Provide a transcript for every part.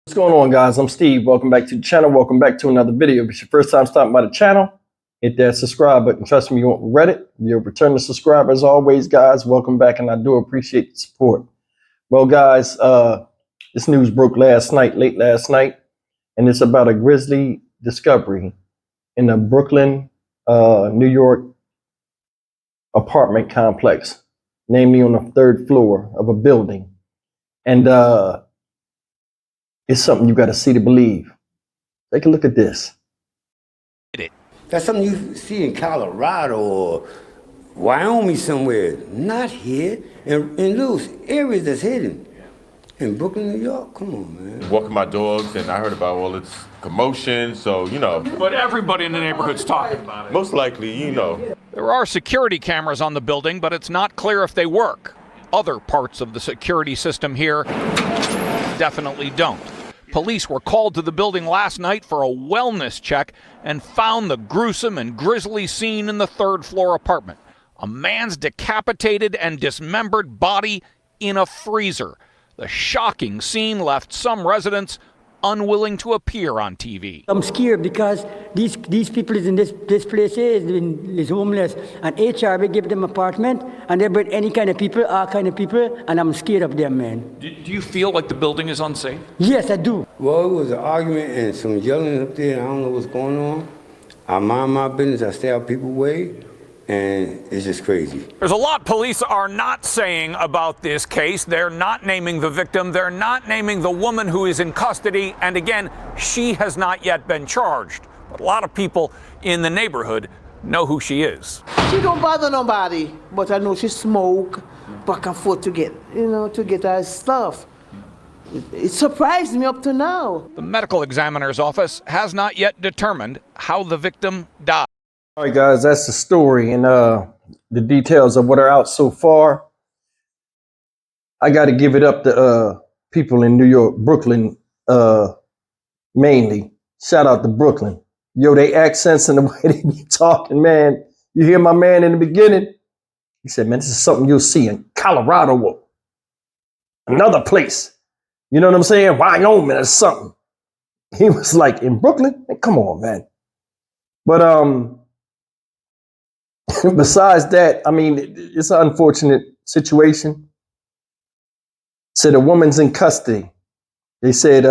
What's going on, guys? I'm Steve. Welcome back to the channel. Welcome back to another video. If it's your first time stopping by the channel, hit that subscribe button. Trust me, you won't regret it. You're a returning subscriber as always, guys. Welcome back, and I do appreciate the support. Well, guys, this news broke late last night, and it's about a grisly discovery in a Brooklyn, New York apartment complex, namely on the third floor of a building. And it's something you got to see to believe. Take a look at this. That's something you see in Colorado or Wyoming somewhere. Not here. In those areas that's hidden. In Brooklyn, New York? Come on, man. Walking my dogs, and I heard about all its commotion, so, you know. But everybody in the neighborhood's talking about it. Most likely, you know. There are security cameras on the building, but it's not clear if they work. Other parts of the security system here definitely don't. Police were called to the building last night for a wellness check and found the gruesome and grisly scene in the third floor apartment. A man's decapitated and dismembered body in a freezer. The shocking scene left some residents unwilling to appear on TV. I'm scared because these people is in this place is homeless, and HR will give them apartment, and they bring any kind of people, all kind of people, and I'm scared of them, man. Do you feel like the building is unsafe? Yes, I do. Well, it was an argument and some yelling up there. I don't know what's going on. I mind my business. I stay out people's way. And it's just crazy. There's a lot police are not saying about this case. They're not naming the victim. They're not naming the woman who is in custody. And again, she has not yet been charged. But a lot of people in the neighborhood know who she is. She don't bother nobody, but I know she smoke back and forth to get her stuff. It surprised me up to now. The medical examiner's office has not yet determined how the victim died. All right, guys, that's the story and the details of what are out so far. I got to give it up to people in New York, Brooklyn, mainly. Shout out to Brooklyn. Yo, they accents and the way they be talking, man. You hear my man in the beginning? He said, man, this is something you'll see in Colorado or another place. You know what I'm saying? Wyoming or something. He was like, in Brooklyn? Man, come on, man. But besides that, I mean, it's an unfortunate situation. Said a woman's in custody. They said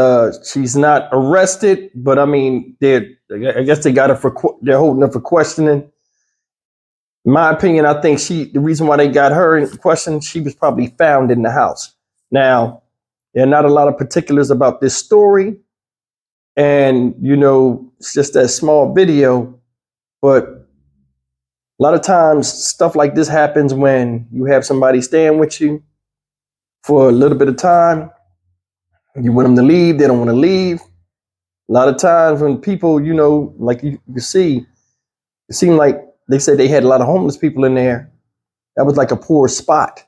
she's not arrested, but I mean, I guess they got her they're holding her for questioning. In my opinion, I think the reason why they got her in question, she was probably found in the house. Now, there are not a lot of particulars about this story, and you know, it's just that small video, but a lot of times, stuff like this happens when you have somebody staying with you for a little bit of time. You want them to leave, they don't want to leave. A lot of times when people, you know, like you see, it seemed like they said they had a lot of homeless people in there. That was like a poor spot.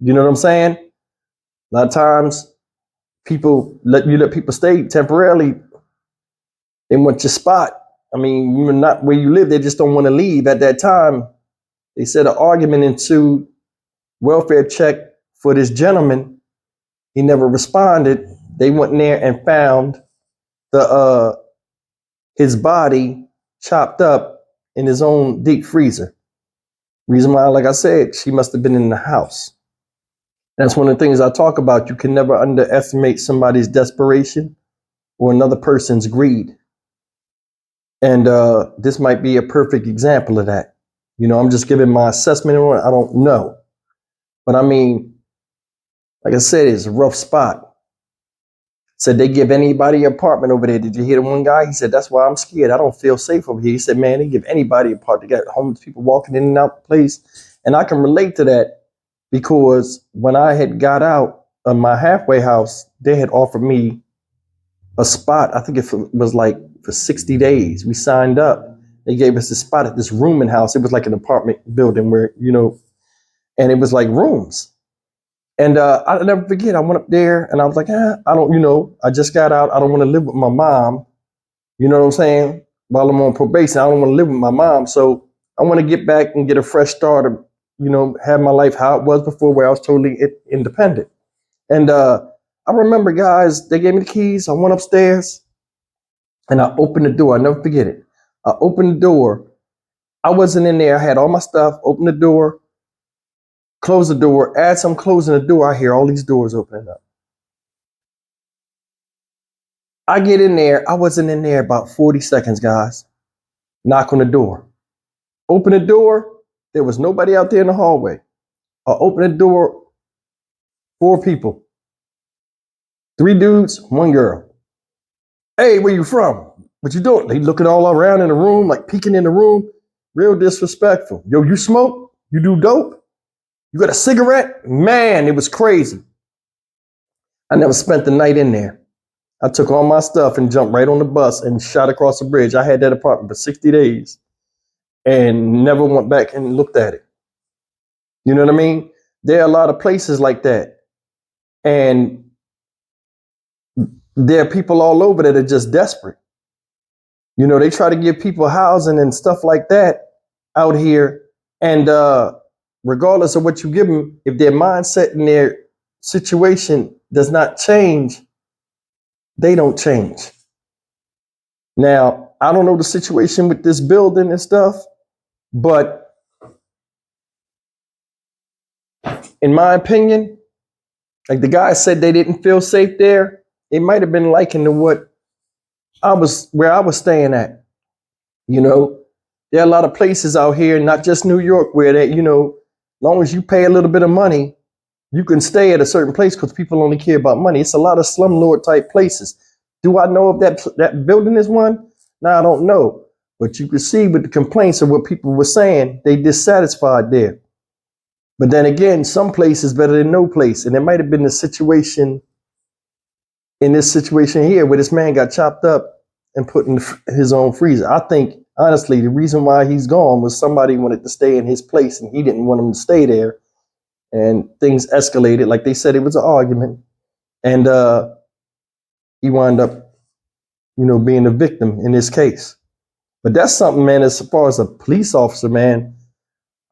You know what I'm saying? A lot of times, people let people stay temporarily. They want your spot. I mean, you're not where you live. They just don't want to leave. At that time, they said an argument ensued, welfare check for this gentleman. He never responded. They went in there and found his body chopped up in his own deep freezer. Reason why, like I said, she must have been in the house. That's one of the things I talk about. You can never underestimate somebody's desperation or another person's greed. And this might be a perfect example of that. You know, I'm just giving my assessment on it. I don't know. But I mean, like I said, it's a rough spot. Said they give anybody an apartment over there. Did you hear the one guy? He said, that's why I'm scared. I don't feel safe over here. He said, man, they give anybody an apartment. They got homeless people walking in and out the place. And I can relate to that because when I had got out of my halfway house, they had offered me a spot. I think it was like for 60 days. We signed up. They gave us a spot at this rooming house. It was like an apartment building where, you know, and it was like rooms. And I'll never forget, I went up there and I was like, I don't, you know, I just got out. I don't want to live with my mom. You know what I'm saying? While I'm on probation, I don't want to live with my mom. So I want to get back and get a fresh start of, you know, have my life how it was before, where I was totally independent. And I remember, guys, they gave me the keys. I went upstairs and I opened the door. I'll never forget it. I opened the door. I wasn't in there. I had all my stuff. Opened the door, closed the door. As I'm closing the door, I hear all these doors opening up. I get in there. I wasn't in there about 40 seconds, guys. Knock on the door. Open the door. There was nobody out there in the hallway. I open the door. 4 people. 3 dudes, 1 girl. Hey, where you from? What you doing? They looking all around in the room, like peeking in the room. Real disrespectful. Yo, you smoke? You do dope? You got a cigarette? Man, it was crazy. I never spent the night in there. I took all my stuff and jumped right on the bus and shot across the bridge. I had that apartment for 60 days and never went back and looked at it. You know what I mean? There are a lot of places like that. And there are people all over that are just desperate. You know, they try to give people housing and stuff like that out here. And regardless of what you give them, if their mindset and their situation does not change, they don't change. Now, I don't know the situation with this building and stuff, but in my opinion, like the guy said they didn't feel safe there. It might have been likened to where I was staying at. You know, there are a lot of places out here, not just New York, where that, you know, as long as you pay a little bit of money, you can stay at a certain place because people only care about money. It's a lot of slumlord type places. Do I know if that building is one? No, I don't know. But you can see with the complaints of what people were saying, they dissatisfied there. But then again, some place is better than no place. And it might have been the situation in this situation here where this man got chopped up and put in his own freezer. I think, honestly, the reason why he's gone was somebody wanted to stay in his place and he didn't want him to stay there. And things escalated. Like they said, it was an argument. And he wound up, you know, being a victim in this case. But that's something, man, as far as a police officer, man,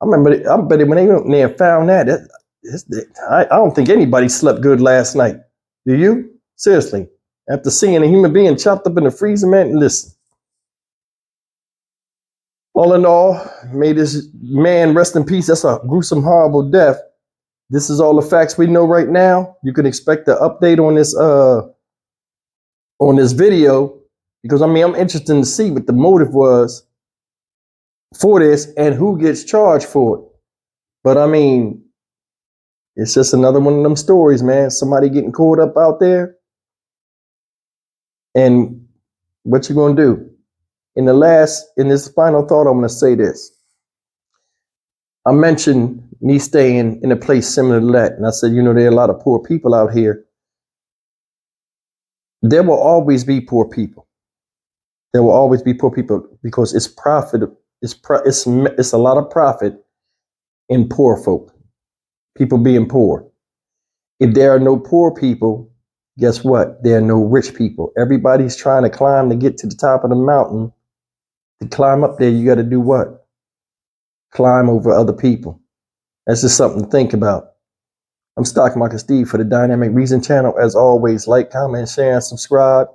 I bet when they went in there and found that, I don't think anybody slept good last night. Do you? Seriously. After seeing a human being chopped up in the freezer, man, listen. All in all, may this man rest in peace. That's a gruesome, horrible death. This is all the facts we know right now. You can expect an update on this video, because I mean, I'm interested to see what the motive was for this and who gets charged for it. But I mean, it's just another one of them stories, man. Somebody getting caught up out there. And what you gonna do? In this final thought, I'm gonna say this. I mentioned me staying in a place similar to that. And I said, you know, there are a lot of poor people out here. There will always be poor people. There will always be poor people because it's profit. It's a lot of profit in poor folk, people being poor. If there are no poor people, guess what? There are no rich people. Everybody's trying to climb to get to the top of the mountain. To climb up there, you got to do what? Climb over other people. That's just something to think about. I'm Stock Market Steve for the Dynamic Reason channel. As always, like, comment, share, and subscribe.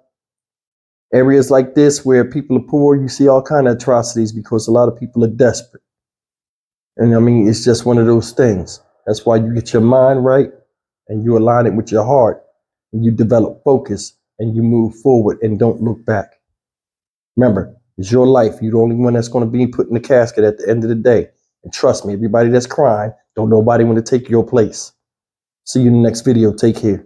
Areas like this where people are poor, you see all kind of atrocities because a lot of people are desperate. And I mean, it's just one of those things. That's why you get your mind right and you align it with your heart and you develop focus and you move forward and don't look back. Remember, it's your life. You're the only one that's going to be put in the casket at the end of the day. And trust me, everybody that's crying, don't nobody want to take your place. See you in the next video. Take care.